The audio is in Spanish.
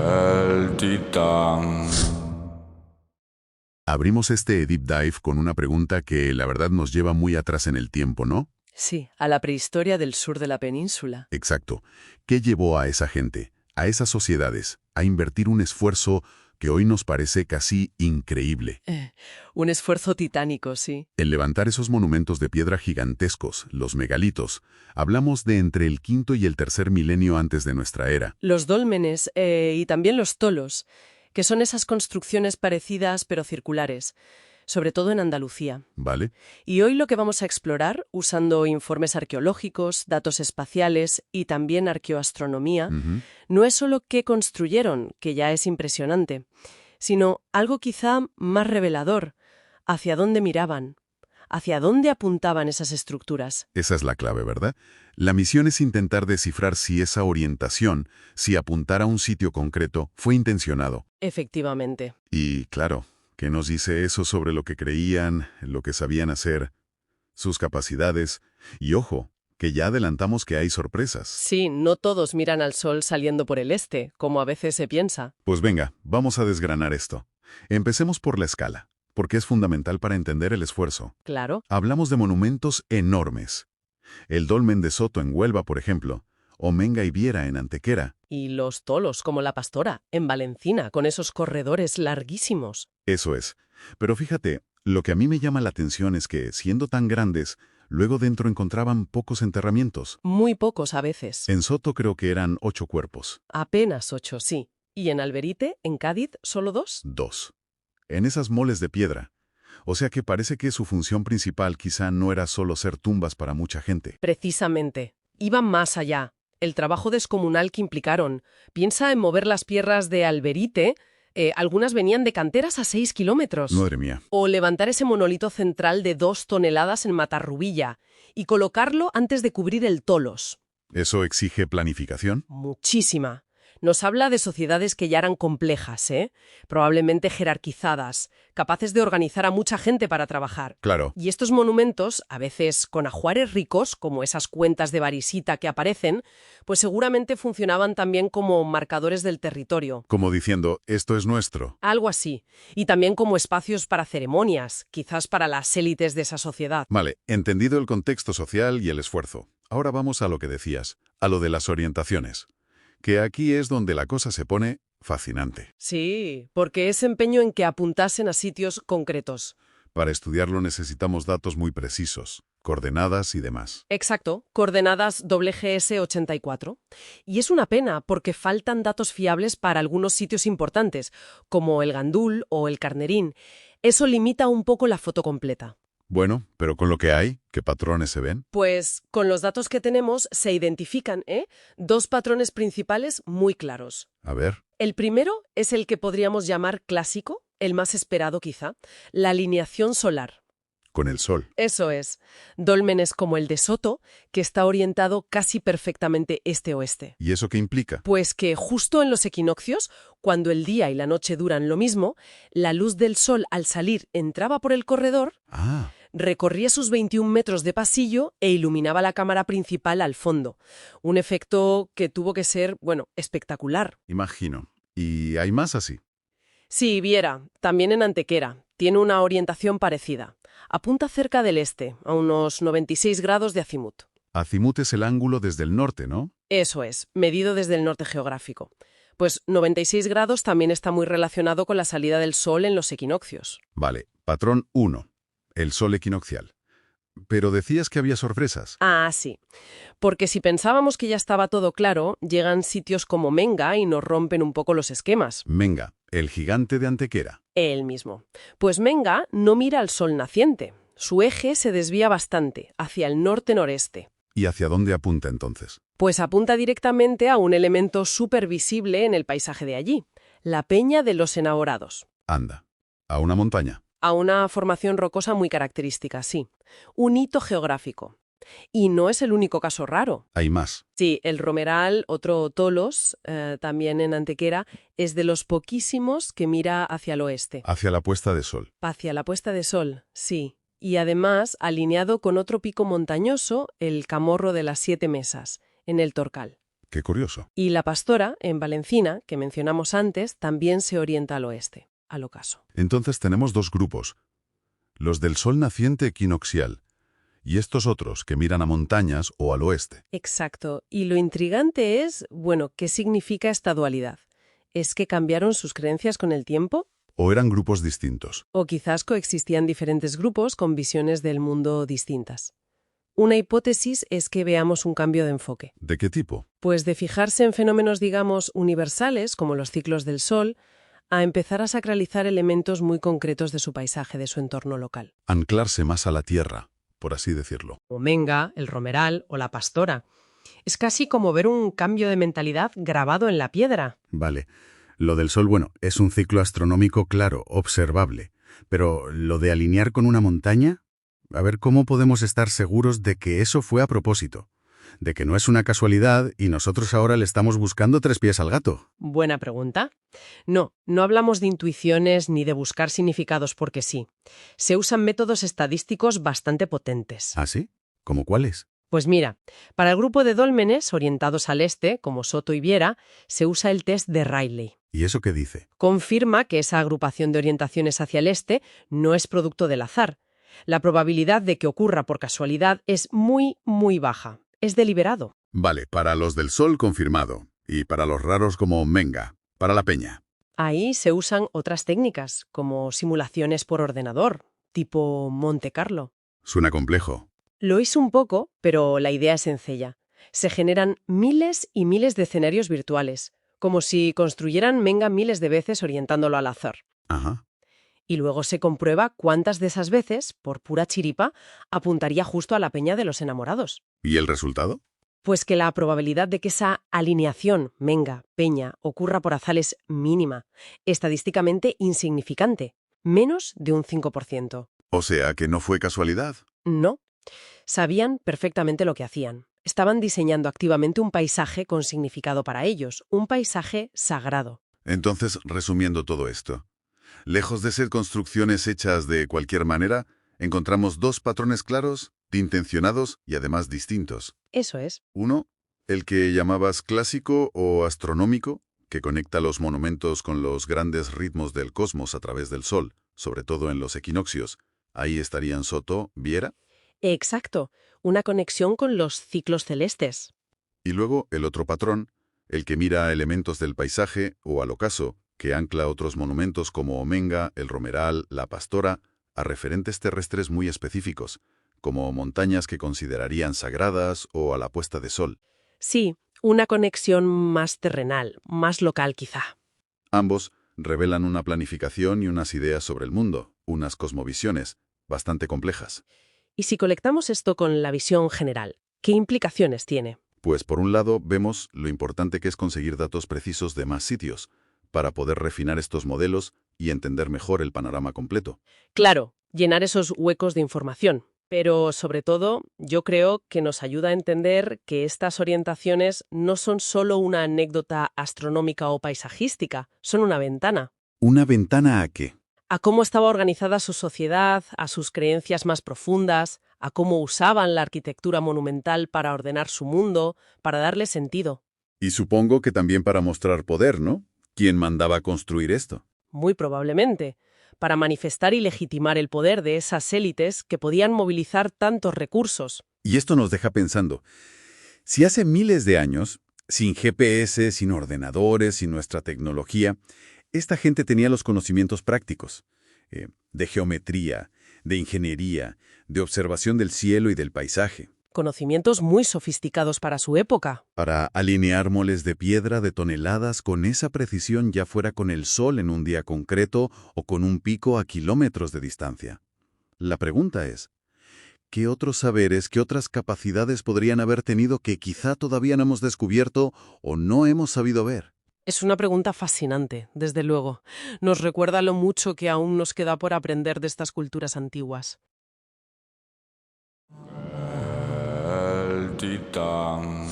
El Titán. Abrimos este deep dive con una pregunta que la verdad nos lleva muy atrás en el tiempo, ¿no? Sí, a la prehistoria del sur de la península. Exacto. ¿Qué llevó a esa gente, a esas sociedades, a invertir un esfuerzo que hoy nos parece casi increíble? Un esfuerzo titánico, sí. En levantar esos monumentos de piedra gigantescos, los megalitos, hablamos de entre el quinto y el tercer milenio antes de nuestra era. Los dólmenes y también los tolos, que son esas construcciones parecidas pero circulares, sobre todo en Andalucía. ¿Vale? Y hoy lo que vamos a explorar, usando informes arqueológicos, datos espaciales y también arqueoastronomía, no es solo qué construyeron, que ya es impresionante, sino algo quizá más revelador, hacia dónde miraban, hacia dónde apuntaban esas estructuras. Esa es la clave, ¿verdad? La misión es intentar descifrar si esa orientación, si apuntar a un sitio concreto, fue intencionado. Efectivamente. Y, claro, ¿qué nos dice eso sobre lo que creían, lo que sabían hacer, sus capacidades? Y ojo, que ya adelantamos que hay sorpresas. Sí, no todos miran al sol saliendo por el este, como a veces se piensa. Pues venga, vamos a desgranar esto. Empecemos por la escala, porque es fundamental para entender el esfuerzo. Claro. Hablamos de monumentos enormes. El Dolmen de Soto en Huelva, por ejemplo, o Menga y Viera en Antequera. Y los tolos, como la Pastora, en Valencina, con esos corredores larguísimos. Eso es. Pero fíjate, lo que a mí me llama la atención es que, siendo tan grandes, luego dentro encontraban pocos enterramientos. Muy pocos a veces. En Soto creo que eran 8 cuerpos. Apenas 8, sí. Y en Alberite, en Cádiz, ¿solo 2? 2. En esas moles de piedra. O sea que parece que su función principal quizá no era solo ser tumbas para mucha gente. Precisamente. Iban más allá. El trabajo descomunal que implicaron. Piensa en mover las piedras de Alberite. Algunas venían de canteras a 6 kilómetros. Madre mía. O levantar ese monolito central de 2 toneladas en Matarrubilla y colocarlo antes de cubrir el Tolos. ¿Eso exige planificación? Muchísima. Nos habla de sociedades que ya eran complejas, probablemente jerarquizadas, capaces de organizar a mucha gente para trabajar. Claro. Y estos monumentos, a veces con ajuares ricos, como esas cuentas de varisita que aparecen, pues seguramente funcionaban también como marcadores del territorio. Como diciendo, esto es nuestro. Algo así. Y también como espacios para ceremonias, quizás para las élites de esa sociedad. Vale, entendido el contexto social y el esfuerzo. Ahora vamos a lo que decías, a lo de las orientaciones. Que aquí es donde la cosa se pone fascinante. Sí, porque es empeño en que apuntasen a sitios concretos. Para estudiarlo necesitamos datos muy precisos, coordenadas y demás. Exacto, coordenadas WGS 84. Y es una pena porque faltan datos fiables para algunos sitios importantes, como el Gandul o el Carnerín. Eso limita un poco la foto completa. Bueno, pero con lo que hay, ¿qué patrones se ven? Pues con los datos que tenemos se identifican, 2 patrones principales muy claros. A ver. El primero es el que podríamos llamar clásico, el más esperado quizá, la alineación solar. Con el sol. Eso es. Dólmenes como el de Soto, que está orientado casi perfectamente este-oeste. ¿Y eso qué implica? Pues que justo en los equinoccios, cuando el día y la noche duran lo mismo, la luz del sol al salir entraba por el corredor, recorría sus 21 metros de pasillo e iluminaba la cámara principal al fondo. Un efecto que tuvo que ser, espectacular. Imagino. ¿Y hay más así? Sí, Viera, también en Antequera. Tiene una orientación parecida. Apunta cerca del este, a unos 96 grados de acimut. Acimut es el ángulo desde el norte, ¿no? Eso es, medido desde el norte geográfico. Pues 96 grados también está muy relacionado con la salida del sol en los equinoccios. Vale, patrón 1, el sol equinoccial. Pero decías que había sorpresas. Ah, sí. Porque si pensábamos que ya estaba todo claro, llegan sitios como Menga y nos rompen un poco los esquemas. Menga, el gigante de Antequera. Él mismo. Pues Menga no mira al sol naciente. Su eje se desvía bastante, hacia el norte-noreste. ¿Y hacia dónde apunta entonces? Pues apunta directamente a un elemento súper visible en el paisaje de allí, la Peña de los Enamorados. Anda, a una montaña. A una formación rocosa muy característica, sí. Un hito geográfico. Y no es el único caso raro. Hay más. Sí, el Romeral, otro Tolos, también en Antequera, es de los poquísimos que mira hacia el oeste. Hacia la puesta de sol. Hacia la puesta de sol, sí. y además alineado con otro pico montañoso, el Camorro de las Siete Mesas, en el Torcal. Qué curioso. Y la Pastora, en Valencina, que mencionamos antes, también se orienta al oeste, al ocaso. Entonces tenemos dos grupos. Los del sol naciente equinoccial y estos otros que miran a montañas o al oeste. Exacto. Y lo intrigante es, bueno, ¿qué significa esta dualidad? ¿Es que cambiaron sus creencias con el tiempo? ¿O eran grupos distintos? O quizás coexistían diferentes grupos con visiones del mundo distintas. Una hipótesis es que veamos un cambio de enfoque. ¿De qué tipo? Pues de fijarse en fenómenos, digamos, universales, como los ciclos del Sol, a empezar a sacralizar elementos muy concretos de su paisaje, de su entorno local. Anclarse más a la tierra, por así decirlo. O Menga, el Romeral o la Pastora. Es casi como ver un cambio de mentalidad grabado en la piedra. Vale. Lo del Sol, bueno, es un ciclo astronómico claro, observable. Pero lo de alinear con una montaña, a ver cómo podemos estar seguros de que eso fue a propósito. De que no es una casualidad y nosotros ahora le estamos buscando tres pies al gato. Buena pregunta. No hablamos de intuiciones ni de buscar significados porque sí. Se usan métodos estadísticos bastante potentes. ¿Ah, sí? ¿Cómo cuáles? Pues mira, para el grupo de dólmenes orientados al este, como Soto y Viera, se usa el test de Riley. ¿Y eso qué dice? Confirma que esa agrupación de orientaciones hacia el este no es producto del azar. La probabilidad de que ocurra por casualidad es muy, muy baja. Es deliberado. Vale, para los del sol confirmado. Y para los raros como Menga, para la peña. Ahí se usan otras técnicas, como simulaciones por ordenador, tipo Monte Carlo. Suena complejo. Lo hice un poco, pero la idea es sencilla. Se generan miles y miles de escenarios virtuales, como si construyeran Menga miles de veces orientándolo al azar. Ajá. Y luego se comprueba cuántas de esas veces, por pura chiripa, apuntaría justo a la peña de los enamorados. ¿Y el resultado? Pues que la probabilidad de que esa alineación Menga, peña, ocurra por azar es mínima, estadísticamente insignificante, menos de un 5%. O sea, que no fue casualidad. No. Sabían perfectamente lo que hacían. Estaban diseñando activamente un paisaje con significado para ellos, un paisaje sagrado. Entonces, resumiendo todo esto, lejos de ser construcciones hechas de cualquier manera, encontramos dos patrones claros, intencionados y además distintos. Eso es. Uno, el que llamabas clásico o astronómico, que conecta los monumentos con los grandes ritmos del cosmos a través del Sol, sobre todo en los equinoccios. Ahí estarían Soto, Viera. Exacto. Una conexión con los ciclos celestes. Y luego el otro patrón, el que mira elementos del paisaje o al ocaso, que ancla otros monumentos como Omenga, el Romeral, la Pastora, a referentes terrestres muy específicos, como montañas que considerarían sagradas o a la puesta de sol. Sí, una conexión más terrenal, más local quizá. Ambos revelan una planificación y unas ideas sobre el mundo, unas cosmovisiones, bastante complejas. Y si colectamos esto con la visión general, ¿qué implicaciones tiene? Pues por un lado vemos lo importante que es conseguir datos precisos de más sitios, para poder refinar estos modelos y entender mejor el panorama completo. Claro, llenar esos huecos de información. Pero, sobre todo, yo creo que nos ayuda a entender que estas orientaciones no son solo una anécdota astronómica o paisajística, son una ventana. ¿Una ventana a qué? A cómo estaba organizada su sociedad, a sus creencias más profundas, a cómo usaban la arquitectura monumental para ordenar su mundo, para darle sentido. Y supongo que también para mostrar poder, ¿no? ¿Quién mandaba construir esto? Muy probablemente, para manifestar y legitimar el poder de esas élites que podían movilizar tantos recursos. Y esto nos deja pensando, si hace miles de años, sin GPS, sin ordenadores, sin nuestra tecnología, esta gente tenía los conocimientos prácticos, de geometría, de ingeniería, de observación del cielo y del paisaje. Conocimientos muy sofisticados para su época. Para alinear moles de piedra de toneladas con esa precisión, ya fuera con el sol en un día concreto o con un pico a kilómetros de distancia. La pregunta es, ¿qué otros saberes, qué otras capacidades podrían haber tenido que quizá todavía no hemos descubierto o no hemos sabido ver? Es una pregunta fascinante, desde luego. Nos recuerda lo mucho que aún nos queda por aprender de estas culturas antiguas. El titán.